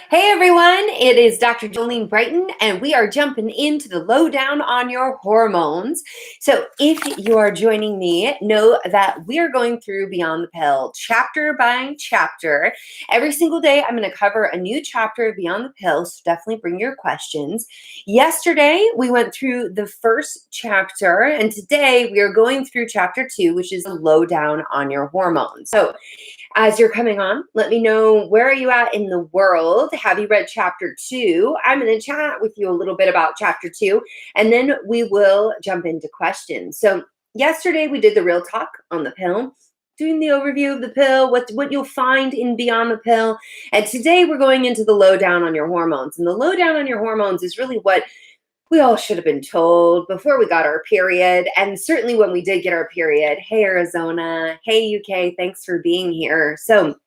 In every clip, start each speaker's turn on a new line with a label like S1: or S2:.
S1: Hey everyone, it is Dr. Jolene Brighten, and we are jumping into the lowdown on your hormones. So, if you are joining me, know that we are going through Beyond the Pill chapter by chapter. Every single day, I'm going to cover a new chapter of Beyond the Pill, so definitely bring your questions. Yesterday, we went through the first chapter, and today we are going through chapter 2, which is the lowdown on your hormones. So, as you're coming on, let me know, where are you at in the world? Have you read chapter 2? I'm going to chat with you a little bit about chapter 2, and then we will jump into questions. So yesterday we did the real talk on the pill, doing the overview of the pill, what you'll find in Beyond the Pill. And today we're going into the lowdown on your hormones. And the lowdown on your hormones is really what we all should have been told before we got our period, and certainly when we did get our period. Hey, Arizona. Hey, UK. Thanks for being here. So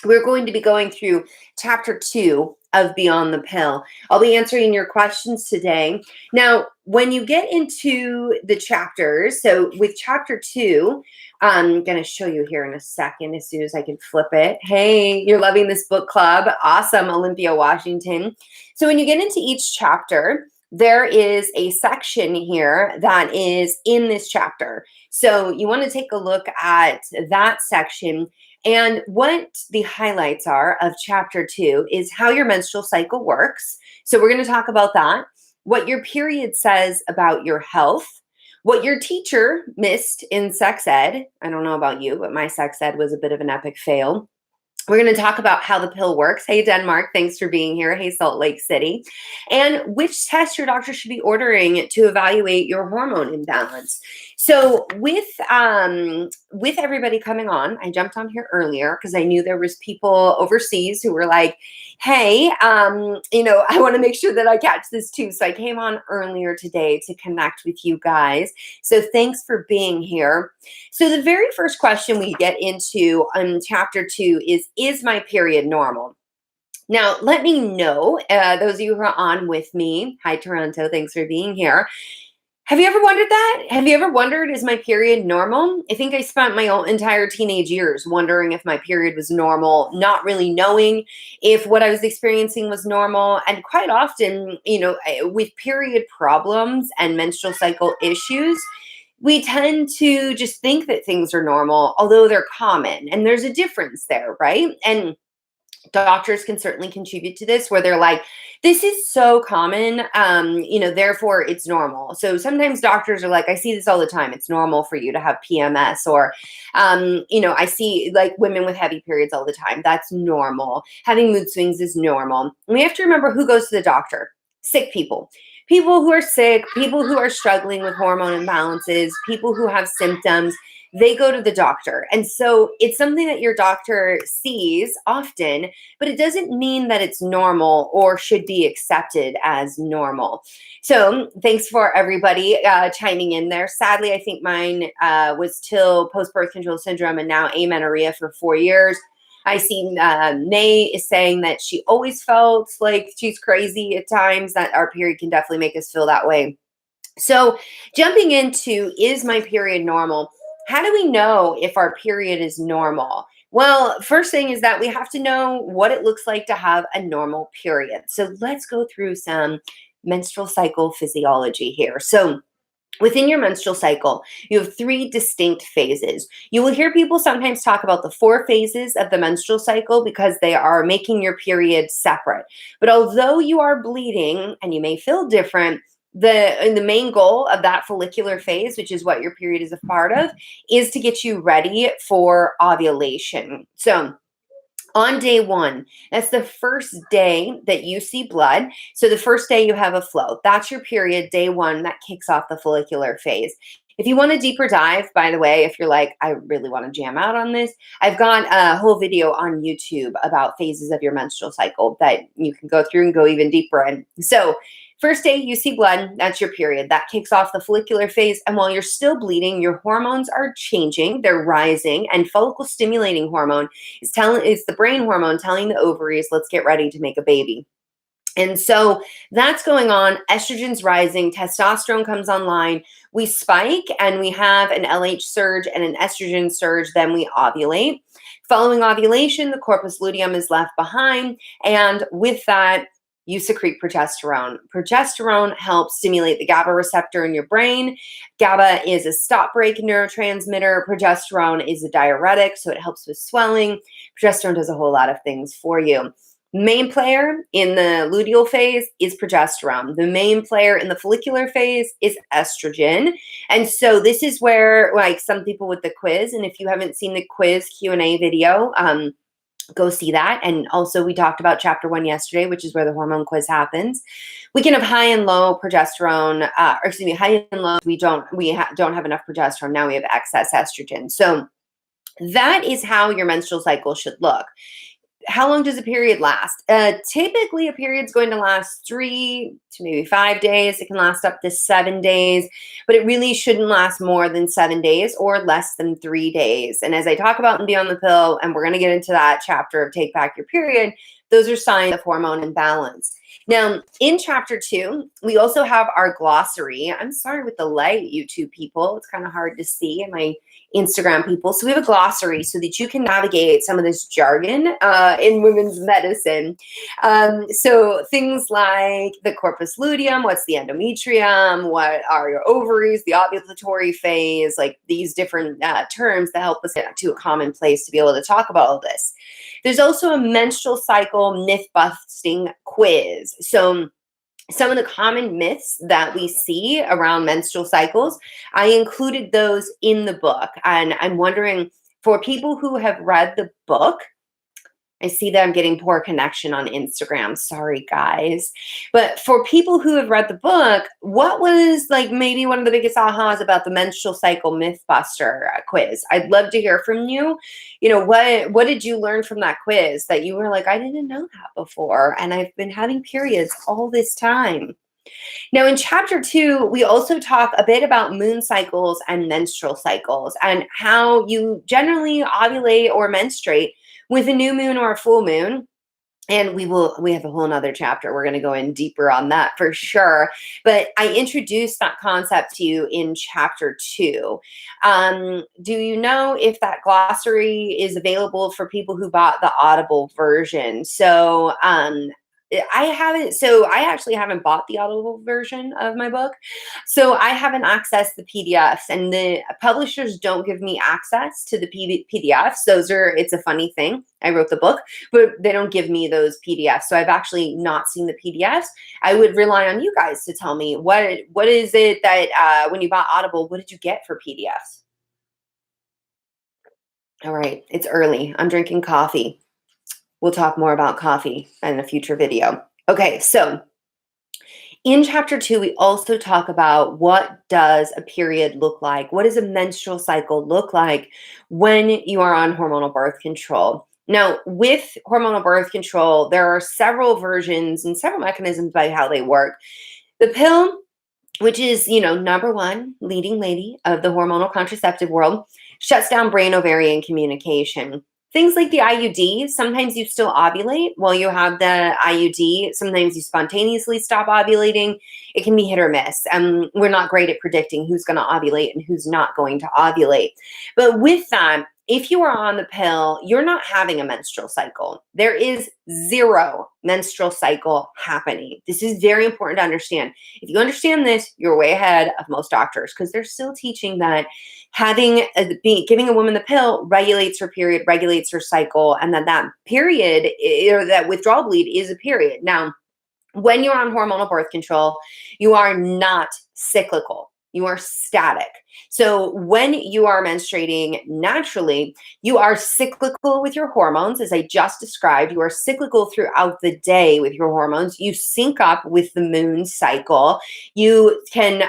S1: we're going to be going through chapter 2 of Beyond the Pill. I'll be answering your questions today. Now, when you get into the chapters, so with chapter 2, I'm going to show you here in a second as soon as I can flip it. Hey, you're loving this book club. Awesome, Olympia, Washington. So when you get into each chapter, there is a section here that is in this chapter. So you want to take a look at that section. And what the highlights are of chapter 2 is how your menstrual cycle works. So we're going to talk about that, what your period says about your health, what your teacher missed in sex ed. I don't know about you, but my sex ed was a bit of an epic fail. We're going to talk about how the pill works. Hey, Denmark, thanks for being here. Hey, Salt Lake City. And which test your doctor should be ordering to evaluate your hormone imbalance. So with everybody coming on, I jumped on here earlier because I knew there was people overseas who were like, hey, I want to make sure that I catch this too. So I came on earlier today to connect with you guys. So thanks for being here. So the very first question we get into on chapter 2 is my period normal? Now, let me know, those of you who are on with me. Hi, Toronto. Thanks for being here. Have you ever wondered that? Have you ever wondered, is my period normal? I think I spent my entire teenage years wondering if my period was normal, not really knowing if what I was experiencing was normal. And quite often, with period problems and menstrual cycle issues, we tend to just think that things are normal, although they're common. And there's a difference there, right? And doctors can certainly contribute to this, where they're like, this is so common, therefore it's normal. So sometimes doctors are like, I see this all the time. It's normal for you to have PMS, or, I see like women with heavy periods all the time. That's normal. Having mood swings is normal. And we have to remember who goes to the doctor. Sick people. People who are sick, people who are struggling with hormone imbalances, people who have symptoms, they go to the doctor. And so it's something that your doctor sees often, but it doesn't mean that it's normal or should be accepted as normal. So thanks for everybody chiming in there. Sadly, I think mine was till post-birth control syndrome and now amenorrhea for 4 years. I see Nay is saying that she always felt like she's crazy at times, that our period can definitely make us feel that way. So jumping into, is my period normal? How do we know if our period is normal? Well, first thing is that we have to know what it looks like to have a normal period. So let's go through some menstrual cycle physiology here. So within your menstrual cycle, you have 3 distinct phases. You will hear people sometimes talk about the 4 phases of the menstrual cycle because they are making your period separate. But although you are bleeding and you may feel different, the main goal of that follicular phase, which is what your period is a part of, is to get you ready for ovulation. So on day 1, that's the first day that you see blood. So the first day you have a flow, that's your period, day 1, that kicks off the follicular phase. If you want a deeper dive, by the way, if you're like, I really want to jam out on this, I've got a whole video on YouTube about phases of your menstrual cycle that you can go through and go even deeper in. So first day you see blood, that's your period. That kicks off the follicular phase. And while you're still bleeding, your hormones are changing, they're rising, and follicle stimulating hormone is the brain hormone telling the ovaries, let's get ready to make a baby. And so that's going on. Estrogen's rising, testosterone comes online, we spike, and we have an LH surge and an estrogen surge, then we ovulate. Following ovulation, the corpus luteum is left behind, and with that, you secrete progesterone. Progesterone helps stimulate the GABA receptor in your brain. GABA is a stop break neurotransmitter. Progesterone is a diuretic, so it helps with swelling. Progesterone does a whole lot of things for you. Main player in the luteal phase is progesterone. The main player in the follicular phase is estrogen. And so this is where, like, some people with the quiz, and if you haven't seen the quiz Q&A video, go see that. And also we talked about chapter 1 yesterday, which is where the hormone quiz happens. We can have high and low progesterone, high and low. We don't have enough progesterone. Now we have excess estrogen. So that is how your menstrual cycle should look. How long does a period last? Typically, a period's going to last 3 to maybe 5 days. It can last up to 7 days, but it really shouldn't last more than 7 days or less than 3 days. And as I talk about in Beyond the Pill, and we're going to get into that chapter of Take Back Your Period, those are signs of hormone imbalance. Now, in chapter 2, we also have our glossary. I'm sorry with the light, YouTube people. It's kind of hard to see, and my Instagram people. So we have a glossary so that you can navigate some of this jargon in women's medicine. So things like the corpus luteum, what's the endometrium, what are your ovaries, the ovulatory phase, like these different terms that help us get to a common place to be able to talk about all this. There's also a menstrual cycle myth-busting quiz. So some of the common myths that we see around menstrual cycles, I included those in the book. And I'm wondering, for people who have read the book, I see that I'm getting poor connection on Instagram. Sorry, guys. But for people who have read the book, what was like maybe one of the biggest ahas about the menstrual cycle mythbuster quiz? I'd love to hear from you. You know, what did you learn from that quiz that you were like, I didn't know that before, and I've been having periods all this time? Now, in chapter 2, we also talk a bit about moon cycles and menstrual cycles and how you generally ovulate or menstruate with a new moon or a full moon. And we have a whole nother chapter. We're going to go in deeper on that for sure. But I introduced that concept to you in chapter 2. Do you know if that glossary is available for people who bought the Audible version? So I actually haven't bought the Audible version of my book. So I haven't accessed the PDFs, and the publishers don't give me access to the PDFs. It's a funny thing. I wrote the book, but they don't give me those PDFs. So I've actually not seen the PDFs. I would rely on you guys to tell me what is it that when you bought Audible, what did you get for PDFs? All right, it's early. I'm drinking coffee. We'll talk more about coffee in a future video. Okay, so in chapter 2, we also talk about what does a period look like? What does a menstrual cycle look like when you are on hormonal birth control? Now, with hormonal birth control, there are several versions and several mechanisms by how they work. The pill, which is, number one, leading lady of the hormonal contraceptive world, shuts down brain ovarian communication. Things like the IUD, sometimes you still ovulate while you have the IUD. Sometimes you spontaneously stop ovulating. It can be hit or miss. We're not great at predicting who's going to ovulate and who's not going to ovulate. But with that, if you are on the pill, you're not having a menstrual cycle. There is zero menstrual cycle happening. This is very important to understand. If you understand this, you're way ahead of most doctors, because they're still teaching that giving a woman the pill regulates her period, regulates her cycle, and that period or that withdrawal bleed is a period. Now, when you're on hormonal birth control, you are not cyclical. You are static. So when you are menstruating naturally, you are cyclical with your hormones, as I just described. You are cyclical throughout the day with your hormones. You sync up with the moon cycle. You can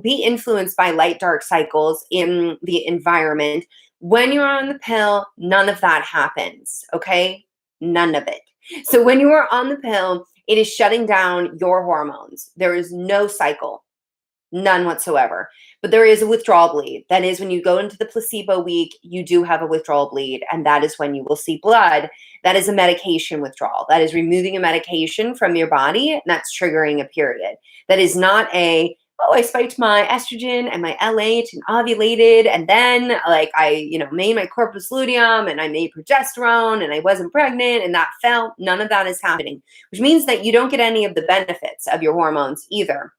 S1: be influenced by light-dark cycles in the environment. When you're on the pill, none of that happens, okay? None of it. So when you are on the pill, it is shutting down your hormones. There is no cycle. None whatsoever. But there is a withdrawal bleed. That is when you go into the placebo week, you do have a withdrawal bleed, and that is when you will see blood. That is a medication withdrawal. That is removing a medication from your body, and that's triggering a period. That is not a oh, I spiked my estrogen and my LH and ovulated. And then like I, made my corpus luteum and I made progesterone and I wasn't pregnant and that fell. None of that is happening, which means that you don't get any of the benefits of your hormones either.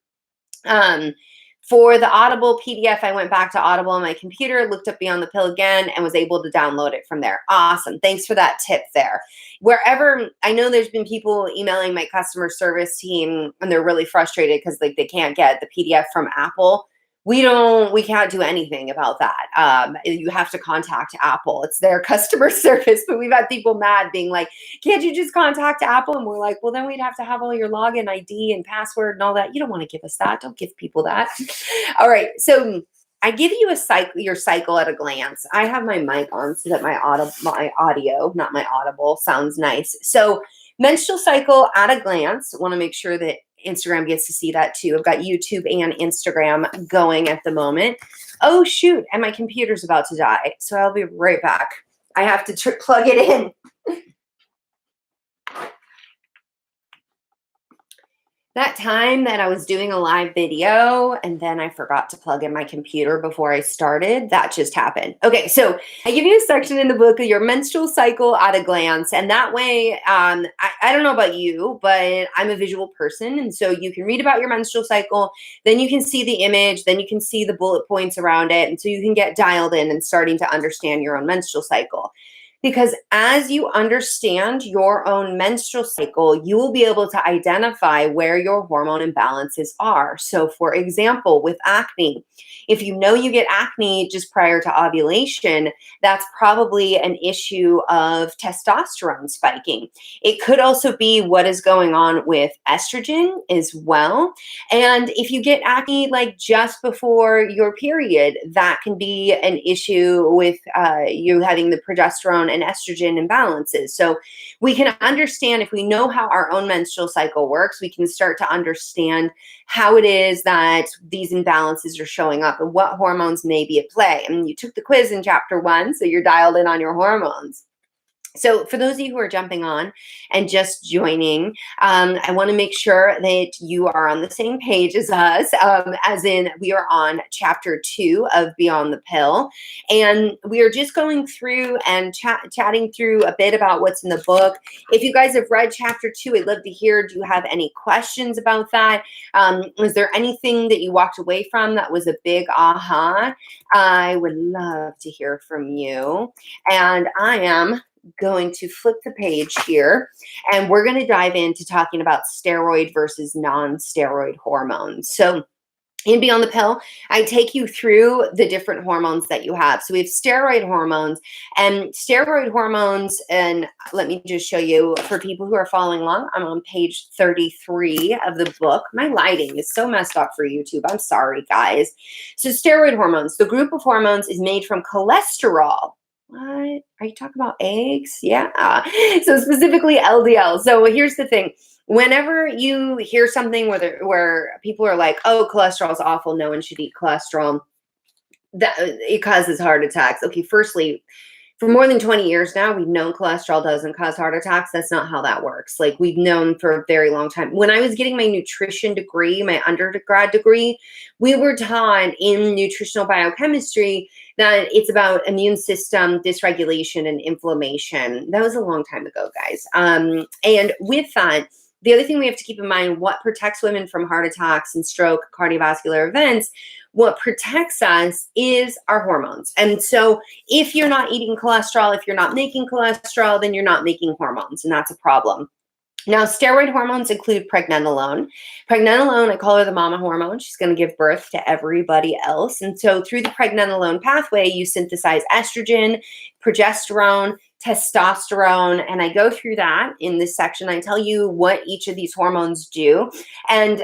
S1: For the Audible PDF, I went back to Audible on my computer, looked up Beyond the Pill again, and was able to download it from there. Awesome. Thanks for that tip there. Wherever, I know there's been people emailing my customer service team and they're really frustrated because like they can't get the PDF from Apple. We can't do anything about that. You have to contact Apple. It's their customer service, but we've had people mad being like, can't you just contact Apple? And we're like, well, then we'd have to have all your login ID and password and all that. You don't want to give us that. Don't give people that. All right. So I give you your cycle at a glance. I have my mic on so that my audio, not my audible, sounds nice. So menstrual cycle at a glance. Want to make sure that Instagram gets to see that too. I've got YouTube and Instagram going at the moment. Oh, shoot. And my computer's about to die. So I'll be right back. I have to plug it in. That time that I was doing a live video and then I forgot to plug in my computer before I started, that just happened. Okay, so I give you a section in the book of your menstrual cycle at a glance. And that way, I don't know about you, but I'm a visual person. And so you can read about your menstrual cycle, then you can see the image, then you can see the bullet points around it. And so you can get dialed in and starting to understand your own menstrual cycle. Because as you understand your own menstrual cycle, you will be able to identify where your hormone imbalances are. So for example, with acne, if you know you get acne just prior to ovulation, that's probably an issue of testosterone spiking. It could also be what is going on with estrogen as well. And if you get acne like just before your period, that can be an issue with you having the progesterone and estrogen imbalances. So we can understand, if we know how our own menstrual cycle works, we can start to understand how it is that these imbalances are showing up and what hormones may be at play. And you took the quiz in chapter 1, so you're dialed in on your hormones. So for those of you who are jumping on and just joining, I want to make sure that you are on the same page as us, as in we are on chapter 2 of Beyond the Pill. And we are just going through and chatting through a bit about what's in the book. If you guys have read chapter 2, I'd love to hear, do you have any questions about that? Was there anything that you walked away from that was a big aha? I would love to hear from you. And I am going to flip the page here and we're going to dive into talking about steroid versus non-steroid hormones. So in Beyond the Pill, I take you through the different hormones that you have. So we have steroid hormones, and let me just show you for people who are following along. I'm on page 33 of the book. My lighting is so messed up for YouTube. I'm sorry, guys. So steroid hormones, the group of hormones is made from cholesterol. What? Are you talking about eggs? Yeah. So specifically LDL. So here's the thing. Whenever you hear something where people are like, oh, cholesterol is awful, no one should eat cholesterol, that it causes heart attacks. Okay, firstly, for more than 20 years now, we've known cholesterol doesn't cause heart attacks. That's not how that works. Like, we've known for a very long time. When I was getting my nutrition degree, my undergrad degree, we were taught in nutritional biochemistry that it's about immune system dysregulation and inflammation. That was a long time ago, guys. And with that, the other thing we have to keep in mind, what protects women from heart attacks and stroke, cardiovascular events, what protects us is our hormones. And so if you're not eating cholesterol, if you're not making cholesterol, then you're not making hormones, and that's a problem. Now, steroid hormones include pregnenolone. Pregnenolone, I call her the mama hormone. She's going to give birth to everybody else. And so through the pregnenolone pathway, you synthesize estrogen, progesterone, testosterone, and I go through that in this section. I tell you what each of these hormones do, and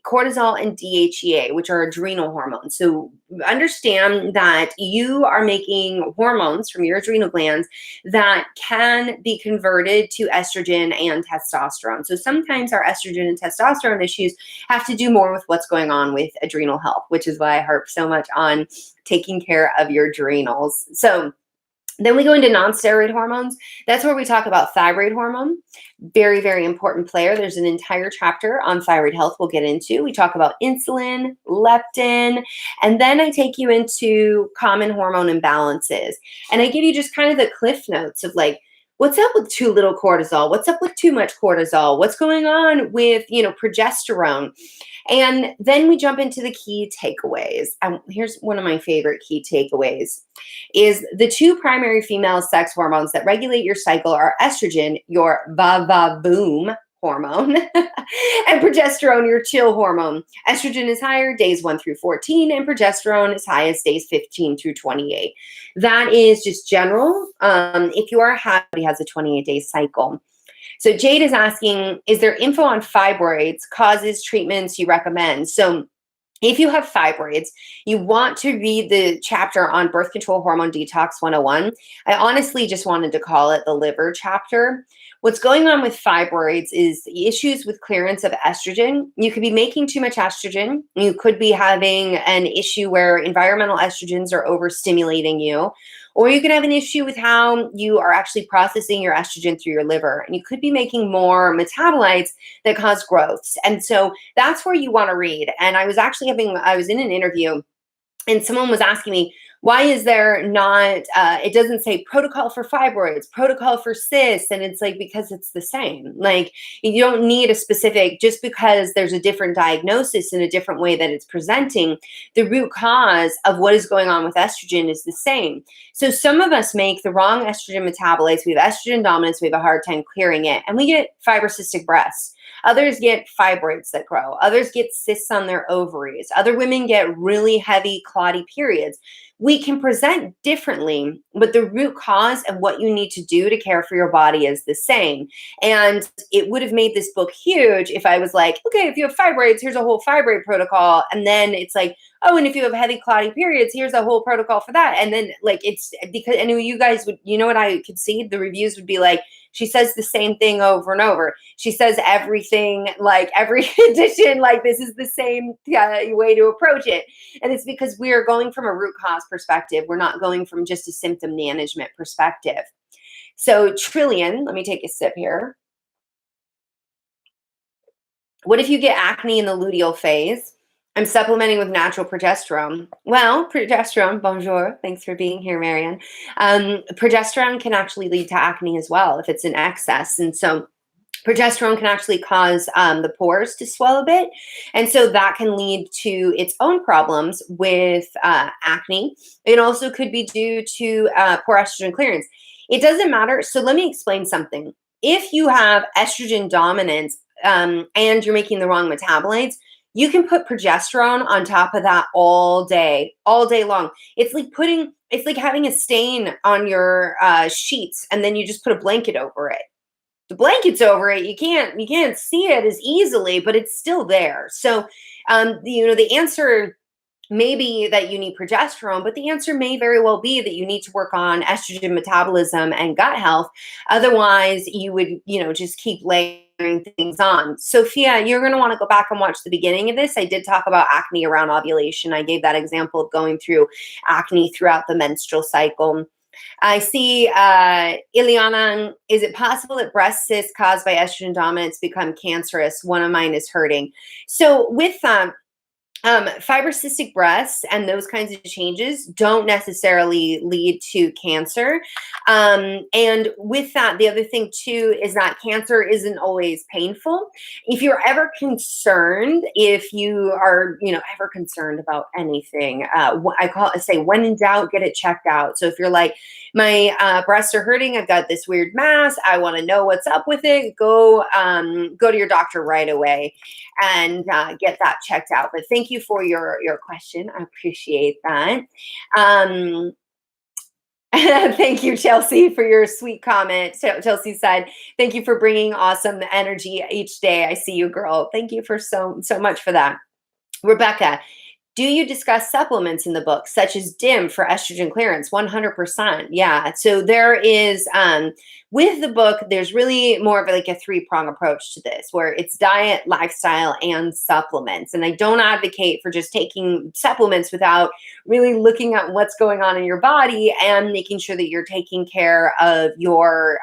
S1: cortisol and DHEA, which are adrenal hormones. So understand that you are making hormones from your adrenal glands that can be converted to estrogen and testosterone. So sometimes our estrogen and testosterone issues have to do more with what's going on with adrenal health, which is why I harp so much on taking care of your adrenals. So Then we go into non-steroid hormones. That's where we talk about thyroid hormone. Very, very important player. There's an entire chapter on thyroid health we'll get into. We talk about insulin, leptin, and then I take you into common hormone imbalances. And I give you just kind of the cliff notes of like, what's up with too little cortisol? What's up with too much cortisol? What's going on with, progesterone? And then we jump into the key takeaways. Here's one of my favorite key takeaways is the two primary female sex hormones that regulate your cycle are estrogen, your va-va-boom hormone, and progesterone, your chill hormone. Estrogen is higher days 1 through 14, and progesterone is highest days 15 through 28. That is just general. If you are happy, has a 28-day cycle. So Jade is asking, is there info on fibroids, causes, treatments you recommend? So if you have fibroids, you want to read the chapter on birth control hormone detox 101. I honestly just wanted to call it the liver chapter. What's going on with fibroids is issues with clearance of estrogen. You could be making too much estrogen. You could be having an issue where environmental estrogens are overstimulating you. Or you can have an issue with how you are actually processing your estrogen through your liver. And you could be making more metabolites that cause growths. And so that's where you want to read. And I was actually I was in an interview and someone was asking me, why is there not, it doesn't say protocol for fibroids, protocol for cysts. And it's like, because it's the same. Like you don't need a specific, just because there's a different diagnosis and a different way that it's presenting, the root cause of what is going on with estrogen is the same. So some of us make the wrong estrogen metabolites. We have estrogen dominance. We have a hard time clearing it. And we get fibrocystic breasts. Others get fibroids that grow. Others get cysts on their ovaries. Other women get really heavy, clotty periods. We can present differently, but the root cause and what you need to do to care for your body is the same. And it would have made this book huge if I was like, okay, if you have fibroids, here's a whole fibroid protocol. And then it's like, oh, and if you have heavy clotty periods, here's a whole protocol for that. And then like, it's because I knew you guys would, what I could see? The reviews would be like, she says the same thing over and over. She says everything, like every edition, like this is the same way to approach it. And it's because we are going from a root cause perspective. We're not going from just a symptom management perspective. So Trillion, let me take a sip here. What if you get acne in the luteal phase? I'm supplementing with natural progesterone. Well, progesterone, bonjour. Thanks for being here, Marianne. Progesterone can actually lead to acne as well if it's in excess. And so progesterone can actually cause the pores to swell a bit. And so that can lead to its own problems with acne. It also could be due to poor estrogen clearance. It doesn't matter. So let me explain something. If you have estrogen dominance and you're making the wrong metabolites, you can put progesterone on top of that all day long. It's like having a stain on your sheets and then you just put a blanket over it. The blanket's over it. You can't see it as easily, but it's still there. So, the answer may be that you need progesterone, but the answer may very well be that you need to work on estrogen metabolism and gut health. Otherwise, you would, just keep layering things on. Sophia, you're going to want to go back and watch the beginning of this. I did talk about acne around ovulation. I gave that example of going through acne throughout the menstrual cycle. I see Ileana, is it possible that breast cysts caused by estrogen dominance become cancerous? One of mine is hurting. So with fibrocystic breasts and those kinds of changes don't necessarily lead to cancer. And with that, the other thing too is that cancer isn't always painful. If you're ever concerned, if you are, ever concerned about anything, say when in doubt, get it checked out. So if you're like, my breasts are hurting, I've got this weird mass, I want to know what's up with it, go to your doctor right away and get that checked out. But thank you for your question. I appreciate that. Thank you, Chelsea, for your sweet comment. Chelsea said, thank you for bringing awesome energy each day. I see you, girl. Thank you for so much for that. Rebecca, Do you discuss supplements in the book, such as DIM for estrogen clearance? 100%. Yeah. So there is, with the book, there's really more of like a three-prong approach to this, where it's diet, lifestyle, and supplements. And I don't advocate for just taking supplements without really looking at what's going on in your body and making sure that you're taking care of your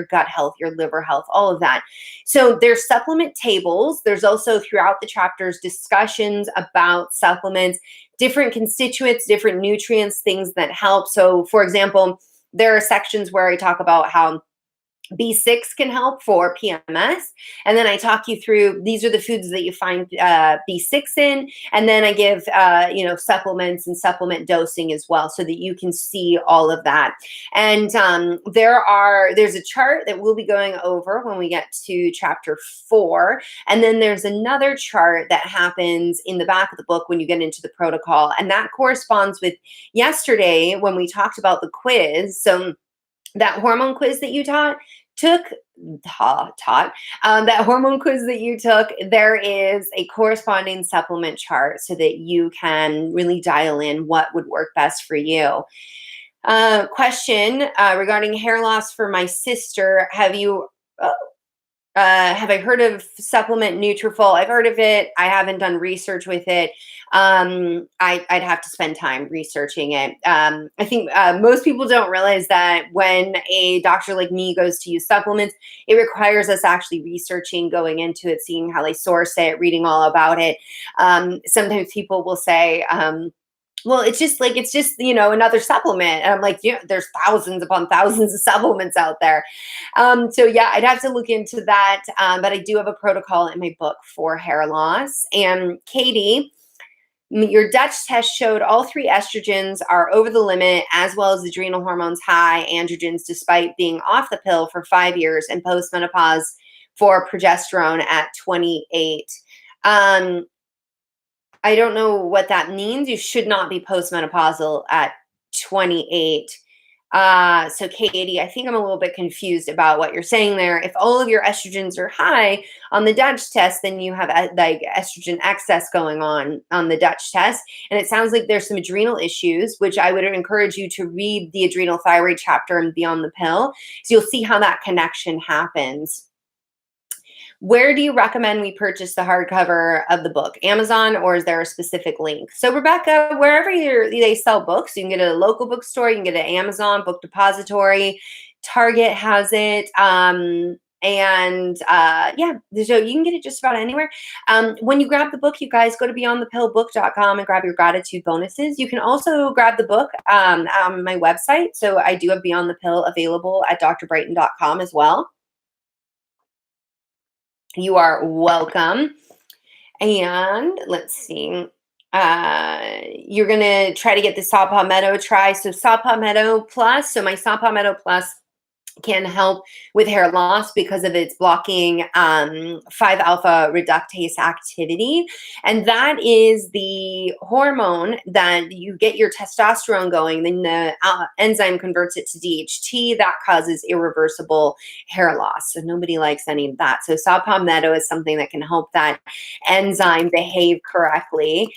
S1: gut health, your liver health, all of that. So there's supplement tables. There's also throughout the chapters discussions about supplements, different constituents, different nutrients, things that help. So for example, there are sections where I talk about how B6 can help for PMS. And then I talk you through, these are the foods that you find B6 in. And then I give, supplements and supplement dosing as well, so that you can see all of that. And there's a chart that we'll be going over when we get to chapter 4. And then there's another chart that happens in the back of the book when you get into the protocol. And that corresponds with yesterday when we talked about the quiz. So that hormone quiz that you that hormone quiz that you took, there is a corresponding supplement chart so that you can really dial in what would work best for you. Question regarding hair loss for my sister. Have I heard of supplement Nutrafol? I've heard of it. I haven't done research with it. I'd have to spend time researching it. I think most people don't realize that when a doctor like me goes to use supplements, it requires us actually researching, going into it, seeing how they source it, reading all about it. Sometimes people will say, well, it's just another supplement. And I'm like, yeah, there's thousands upon thousands of supplements out there. So yeah, I'd have to look into that. But I do have a protocol in my book for hair loss. And Katie, your Dutch test showed all 3 estrogens are over the limit, as well as adrenal hormones high, androgens, despite being off the pill for 5 years, and postmenopause for progesterone at 28. I don't know what that means. You should not be postmenopausal at 28. So Katie, I think I'm a little bit confused about what you're saying there. If all of your estrogens are high on the Dutch test, then you have like estrogen excess going on the Dutch test. And it sounds like there's some adrenal issues, which I would encourage you to read the adrenal thyroid chapter and Beyond the Pill. So you'll see how that connection happens. Where do you recommend we purchase the hardcover of the book? Amazon, or is there a specific link? So Rebecca, wherever they sell books, you can get it at a local bookstore, you can get it at Amazon, Book Depository, Target has it. So you can get it just about anywhere. When you grab the book, you guys go to beyondthepillbook.com and grab your gratitude bonuses. You can also grab the book on my website. So I do have Beyond the Pill available at drbrighten.com as well. You are welcome. And let's see. You're going to try to get the Saw Palmetto try. So Saw Palmetto Plus. So my Saw Palmetto Plus can help with hair loss because of its blocking 5-alpha reductase activity. And that is the hormone that you get your testosterone going. Then the enzyme converts it to DHT. That causes irreversible hair loss. So nobody likes any of that. So saw palmetto is something that can help that enzyme behave correctly,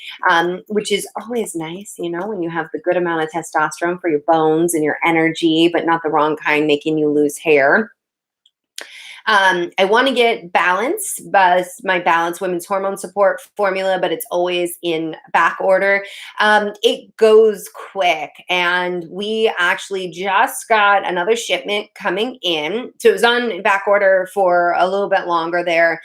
S1: which is always nice, when you have the good amount of testosterone for your bones and your energy, but not the wrong kind, making you lose hair. I want to get Balance, my Balance Women's Hormone Support formula, but it's always in back order. It goes quick, and we actually just got another shipment coming in. So it was on back order for a little bit longer there.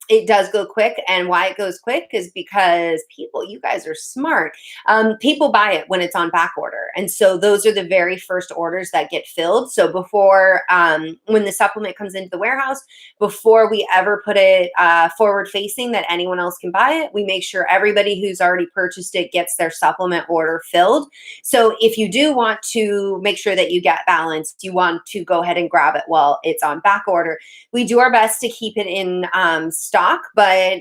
S1: It does go quick, and why it goes quick is because you guys are smart. People buy it when it's on back order, and so those are the very first orders that get filled. So before, when the supplement comes into the warehouse, before we ever put it forward facing that anyone else can buy it, we make sure everybody who's already purchased it gets their supplement order filled. So if you do want to make sure that you get Balance, you want to go ahead and grab it while it's on back order. We do our best to keep it in stock, but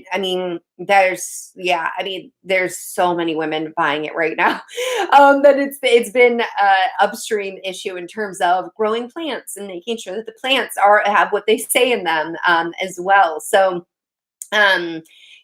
S1: there's so many women buying it right now that it's been an upstream issue in terms of growing plants and making sure that the plants have what they say in them as well. So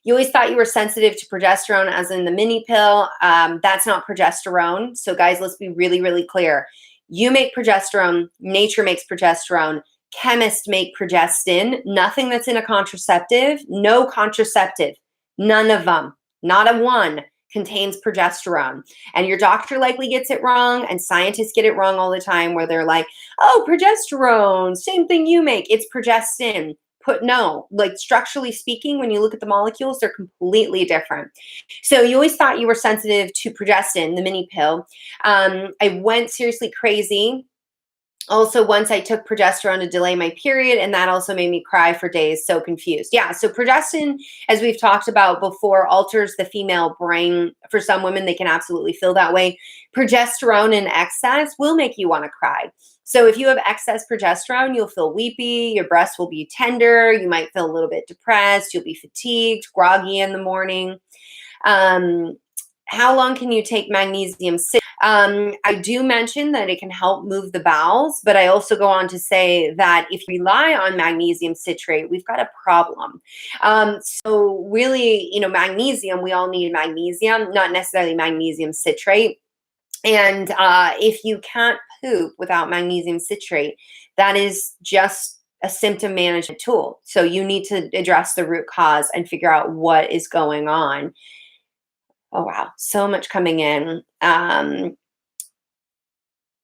S1: You always thought you were sensitive to progesterone, as in the mini pill. That's not progesterone. So guys, let's be really, really clear. You make progesterone, nature makes progesterone, chemists make progestin, nothing that's in a contraceptive, no contraceptive, none of them, not a one contains progesterone. And your doctor likely gets it wrong, and scientists get it wrong all the time, where they're like, oh, progesterone, same thing you make, it's progestin. No, like structurally speaking, when you look at the molecules, they're completely different. So you always thought you were sensitive to progestin, the mini pill. I went seriously crazy. Also, once I took progesterone to delay my period, and that also made me cry for days, so confused. Yeah, so progestin, as we've talked about before, alters the female brain. For some women, they can absolutely feel that way. Progesterone in excess will make you want to cry. So if you have excess progesterone, you'll feel weepy, your breasts will be tender, you might feel a little bit depressed, you'll be fatigued, groggy in the morning. How long can you take magnesium citrate? I do mention that it can help move the bowels, but I also go on to say that if you rely on magnesium citrate, we've got a problem. So really, magnesium, we all need magnesium, not necessarily magnesium citrate. And if you can't poop without magnesium citrate, that is just a symptom management tool. So you need to address the root cause and figure out what is going on. Oh, wow. So much coming in.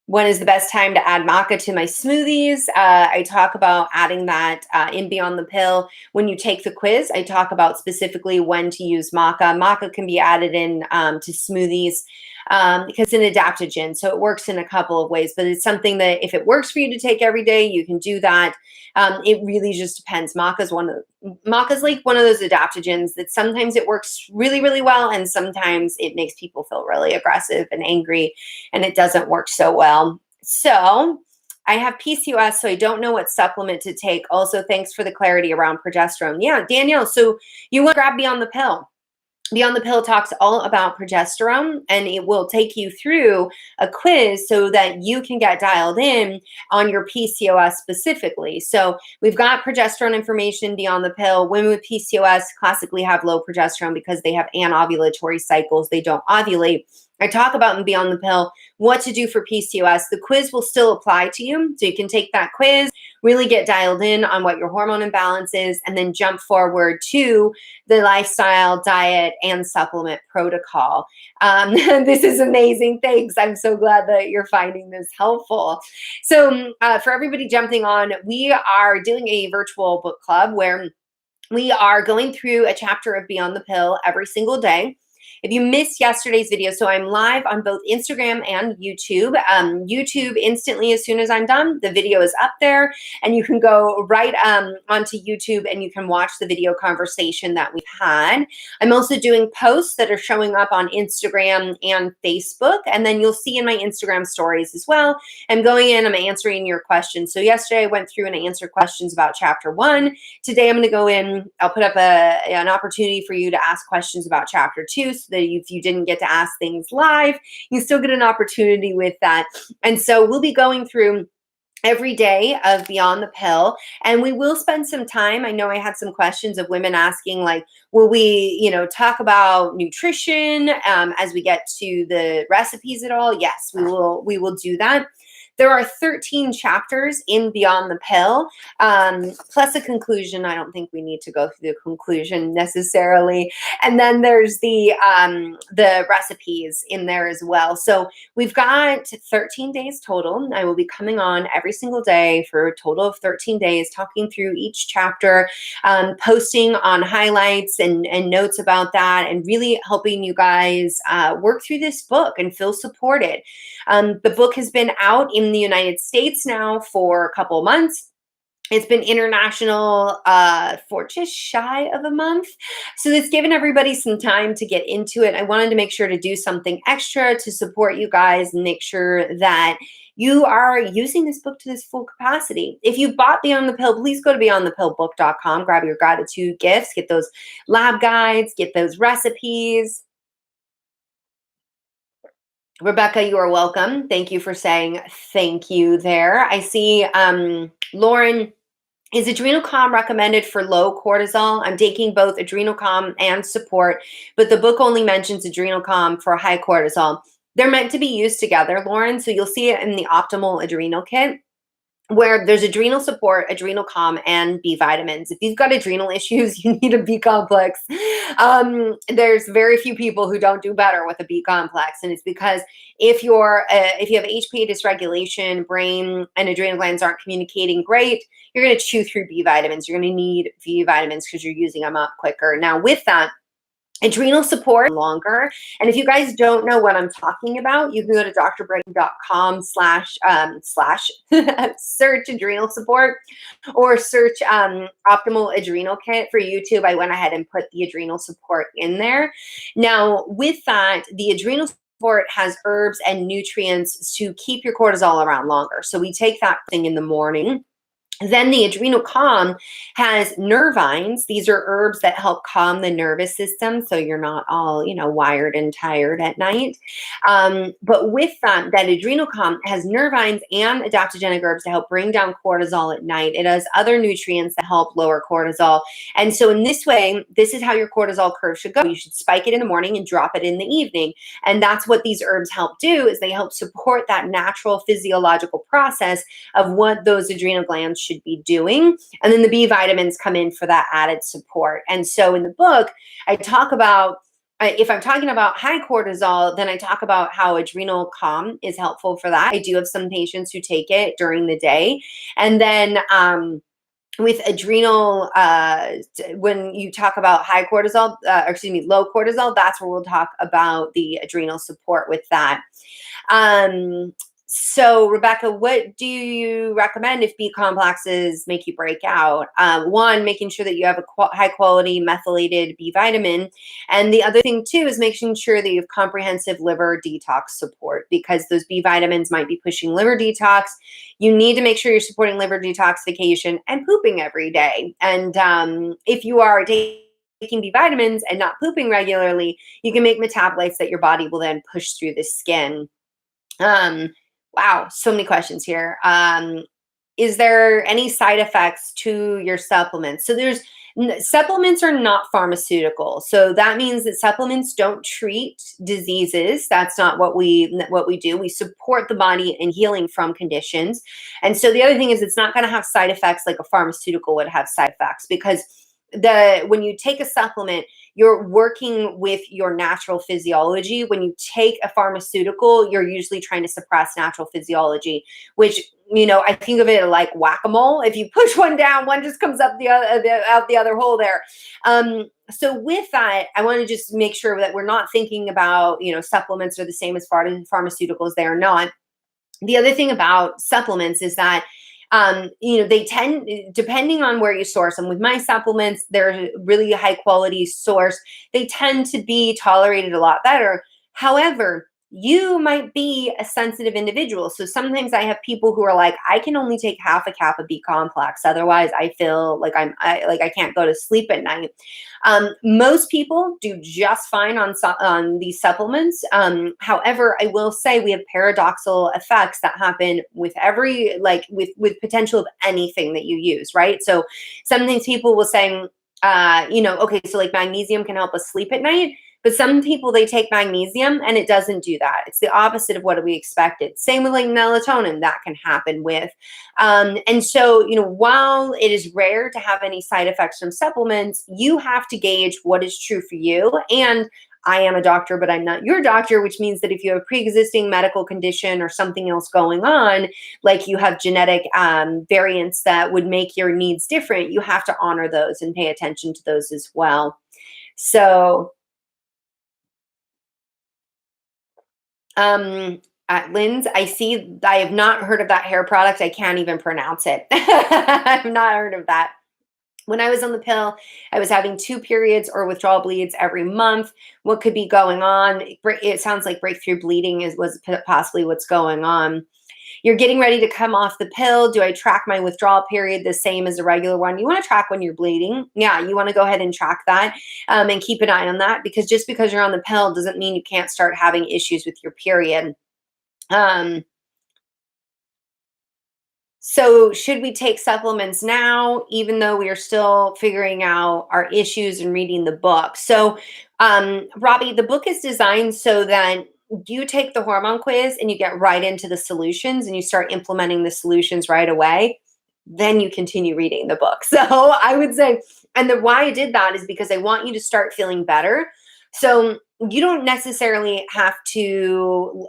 S1: When is the best time to add maca to my smoothies? I talk about adding that in Beyond the Pill. When you take the quiz, I talk about specifically when to use maca. Maca can be added in to smoothies because it's an adaptogen. So it works in a couple of ways, but it's something that if it works for you to take every day, you can do that. It really just depends. Maca's like one of those adaptogens that sometimes it works really, really well, and sometimes it makes people feel really aggressive and angry, and it doesn't work so well. So I have PCOS, so I don't know what supplement to take. Also, thanks for the clarity around progesterone. Yeah, Danielle, so you want to grab Beyond the Pill. Beyond the Pill talks all about progesterone, and it will take you through a quiz so that you can get dialed in on your PCOS specifically. So we've got progesterone information Beyond the Pill. Women with PCOS classically have low progesterone because they have anovulatory cycles. They don't ovulate. I talk about in Beyond the Pill what to do for PCOS. The quiz will still apply to you, so you can take that quiz, really get dialed in on what your hormone imbalance is, and then jump forward to the lifestyle, diet, and supplement protocol. This is amazing. Thanks. I'm so glad that you're finding this helpful. So for everybody jumping on, we are doing a virtual book club where we are going through a chapter of Beyond the Pill every single day. If you missed yesterday's video, so I'm live on both Instagram and YouTube. YouTube instantly, as soon as I'm done, the video is up there, and you can go right onto YouTube and you can watch the video conversation that we've had. I'm also doing posts that are showing up on Instagram and Facebook, and then you'll see in my Instagram stories as well. I'm going in, I'm answering your questions. So yesterday I went through and I answered questions about chapter 1. Today I'm going to go in, I'll put up an opportunity for you to ask questions about chapter 2, so that if you didn't get to ask things live, you still get an opportunity with that. And so we'll be going through every day of Beyond the Pill, and we will spend some time. I know I had some questions of women asking, like, will we, talk about nutrition as we get to the recipes at all? Yes, we will do that. There are 13 chapters in Beyond the Pill, plus a conclusion. I don't think we need to go through the conclusion necessarily. And then there's the recipes in there as well. So we've got 13 days total. I will be coming on every single day for a total of 13 days, talking through each chapter, posting on highlights and notes about that, and really helping you guys work through this book and feel supported. The book has been out in the United States now for a couple of months. It's been international for just shy of a month. So it's given everybody some time to get into it. I wanted to make sure to do something extra to support you guys and make sure that you are using this book to this full capacity. If you bought Beyond the Pill, please go to beyondthepillbook.com, grab your gratitude gifts, get those lab guides, get those recipes. Rebecca, you are welcome. Thank you for saying thank you there. I see Lauren Is Adrenal Calm recommended for low cortisol? I'm taking both Adrenal Calm and support, but the book only mentions Adrenal Calm for high cortisol. They're meant to be used together, Lauren. So you'll see it in the Optimal Adrenal Kit, where there's adrenal support, adrenal calm, and B vitamins. If you've got adrenal issues, you need a B complex. There's very few people who don't do better with a B complex, and it's because if you have HPA dysregulation, brain and adrenal glands aren't communicating great, you're going to chew through B vitamins. You're going to need B vitamins because you're using them up quicker. Now, with that, adrenal support longer. And if you guys don't know what I'm talking about, you can go to drbrighten.com slash search adrenal support, or search optimal adrenal kit for YouTube. I went ahead and put the adrenal support in there. Now, with that, the adrenal support has herbs and nutrients to keep your cortisol around longer. So we take that thing in the morning. Then the adrenal calm has nervines. These are herbs that help calm the nervous system, so you're not all, wired and tired at night. But with that adrenal calm has nervines and adaptogenic herbs to help bring down cortisol at night. It has other nutrients that help lower cortisol. And so in this way, this is how your cortisol curve should go. You should spike it in the morning and drop it in the evening. And that's what these herbs help do, is they help support that natural physiological process of what those adrenal glands should be doing. And then the B vitamins come in for that added support. And so in the book, I talk about, if I'm talking about high cortisol, then I talk about how adrenal calm is helpful for that. I do have some patients who take it during the day. And then with adrenal, when you talk about high cortisol, low cortisol, that's where we'll talk about the adrenal support with that. So Rebecca, what do you recommend if B complexes make you break out? One, making sure that you have a high quality methylated B vitamin. And the other thing too is making sure that you have comprehensive liver detox support, because those B vitamins might be pushing liver detox. You need to make sure you're supporting liver detoxification and pooping every day. And if you are taking B vitamins and not pooping regularly, you can make metabolites that your body will then push through the skin. Wow, so many questions here. Is there any side effects to your supplements? So supplements are not pharmaceutical. So that means that supplements don't treat diseases. That's not what we do. We support the body in healing from conditions. And so the other thing is, it's not going to have side effects like a pharmaceutical would have side effects, because when you take a supplement, you're working with your natural physiology. When you take a pharmaceutical, you're usually trying to suppress natural physiology, which, I think of it like whack-a-mole. If you push one down, one just comes up out the other hole there. So with that, I want to just make sure that we're not thinking about, supplements are the same as pharmaceuticals. They are not. The other thing about supplements is that they tend, depending on where you source them. With my supplements, they're really high quality source. They tend to be tolerated a lot better. However, you might be a sensitive individual. So sometimes I have people who are like, I can only take half a cap of B complex. Otherwise, I feel like I can't go to sleep at night. Most people do just fine on these supplements. However, I will say we have paradoxical effects that happen with with potential of anything that you use, right? So sometimes people will say, okay, so like magnesium can help us sleep at night. But some people, they take magnesium and it doesn't do that. It's the opposite of what we expected. Same with like melatonin, that can happen with. And so, while it is rare to have any side effects from supplements, you have to gauge what is true for you. And I am a doctor, but I'm not your doctor, which means that if you have a pre-existing medical condition or something else going on, like you have genetic variants that would make your needs different, you have to honor those and pay attention to those as well. So, Linz, I have not heard of that hair product. I can't even pronounce it. I've not heard of that. When I was on the pill, I was having 2 periods or withdrawal bleeds every month. What could be going on? It sounds like breakthrough bleeding was possibly what's going on. You're getting ready to come off the pill. Do I track my withdrawal period the same as a regular one? You want to track when you're bleeding. Yeah, you want to go ahead and track that and keep an eye on that, because just because you're on the pill doesn't mean you can't start having issues with your period. So should we take supplements now, even though we are still figuring out our issues and reading the book? So, Robbie, the book is designed so that you take the hormone quiz and you get right into the solutions and you start implementing the solutions right away. Then you continue reading the book. So I would say, and the why I did that is because I want you to start feeling better. So you don't necessarily have to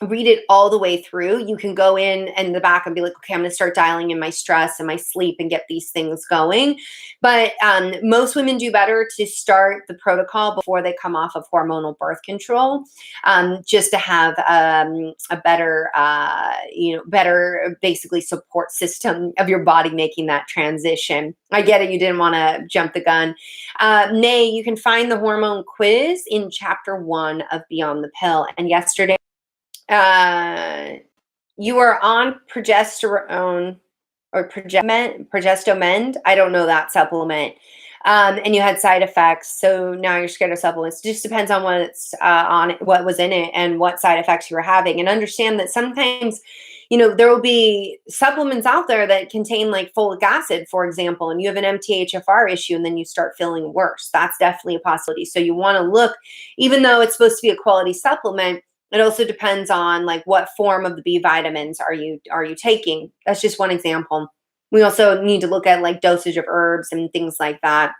S1: read it all the way through. You can go in the back and be like, okay, I'm going to start dialing in my stress and my sleep and get these things going. But most women do better to start the protocol before they come off of hormonal birth control, just to have a better, better basically support system of your body making that transition. I get it. You didn't want to jump the gun. Nay, you can find the hormone quiz in chapter 1 of Beyond the Pill. And yesterday, you are on progesterone or progestomend. I don't know that supplement. And you had side effects, so now you're scared of supplements. It just depends on what's on it, what was in it, and what side effects you were having. And understand that sometimes, there will be supplements out there that contain like folic acid, for example, and you have an MTHFR issue, and then you start feeling worse. That's definitely a possibility. So you want to look, even though it's supposed to be a quality supplement. It also depends on like what form of the B vitamins are you taking. That's just one example. We also need to look at like dosage of herbs and things like that.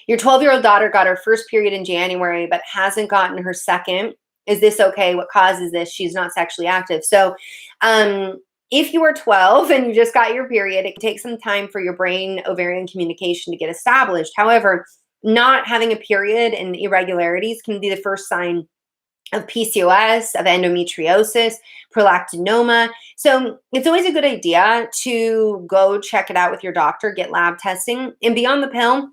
S1: Your 12-year-old daughter got her first period in January, but hasn't gotten her second. Is this okay? What causes this? She's not sexually active. So if you are 12 and you just got your period, it can take some time for your brain ovarian communication to get established. However, not having a period and irregularities can be the first sign of PCOS, of endometriosis, prolactinoma. So it's always a good idea to go check it out with your doctor, get lab testing. And Beyond the Pill,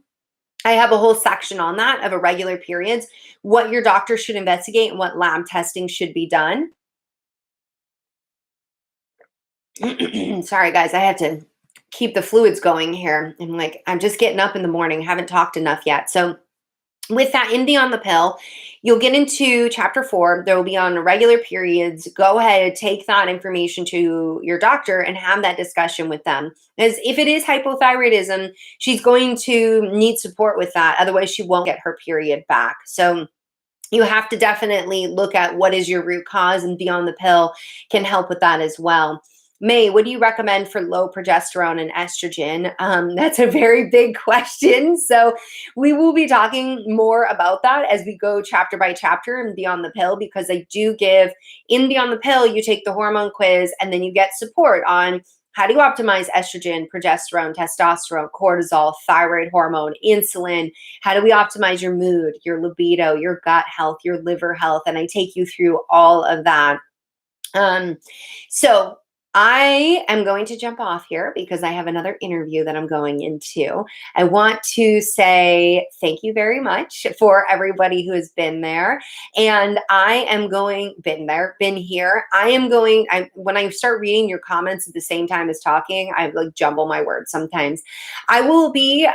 S1: I have a whole section on that of irregular periods, what your doctor should investigate and what lab testing should be done. Sorry, guys, I have to keep the fluids going here. I'm just getting up in the morning, haven't talked enough yet. So with that, in Beyond the Pill, you'll get into chapter 4. There will be on irregular periods. Go ahead, take that information to your doctor and have that discussion with them. As if it is hypothyroidism, she's going to need support with that. Otherwise, she won't get her period back. So you have to definitely look at what is your root cause, and Beyond the Pill can help with that as well. May, what do you recommend for low progesterone and estrogen? That's a very big question. So we will be talking more about that as we go chapter by chapter in Beyond the Pill, because I do give in Beyond the Pill, you take the hormone quiz and then you get support on how do you optimize estrogen, progesterone, testosterone, cortisol, thyroid hormone, insulin? How do we optimize your mood, your libido, your gut health, your liver health? And I take you through all of that. So I am going to jump off here because I have another interview that I'm going into. I want to say thank you very much for everybody who has been there. And I am been here. When I start reading your comments at the same time as talking, I like jumble my words sometimes. I will be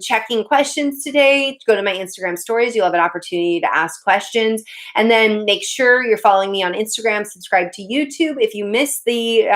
S1: checking questions today. Go to my Instagram stories. You'll have an opportunity to ask questions. And then make sure you're following me on Instagram, subscribe to YouTube. If you missed the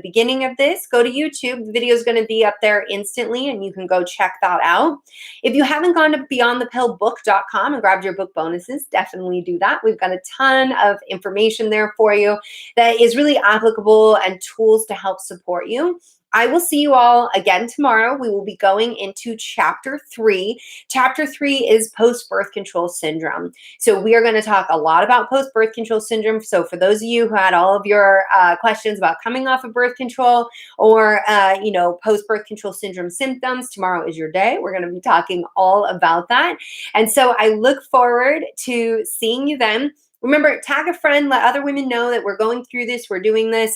S1: beginning of this, go to YouTube. The video is going to be up there instantly and you can go check that out. If you haven't gone to beyondthepillbook.com and grabbed your book bonuses, definitely do that. We've got a ton of information there for you that is really applicable and tools to help support you. I will see you all again tomorrow. We will be going into chapter 3. Chapter 3 is post-birth control syndrome. So we are going to talk a lot about post-birth control syndrome. So for those of you who had all of your questions about coming off of birth control or, post-birth control syndrome symptoms, tomorrow is your day. We're going to be talking all about that. And so I look forward to seeing you then. Remember, tag a friend, let other women know that we're going through this, we're doing this.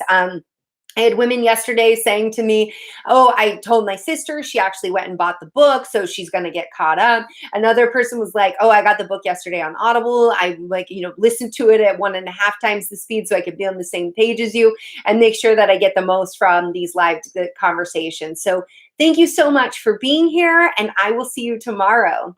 S1: I had women yesterday saying to me, oh, I told my sister, she actually went and bought the book, so she's going to get caught up. Another person was like, oh, I got the book yesterday on Audible. I listened to it at 1.5 times the speed so I could be on the same page as you and make sure that I get the most from these live conversations. So thank you so much for being here, and I will see you tomorrow.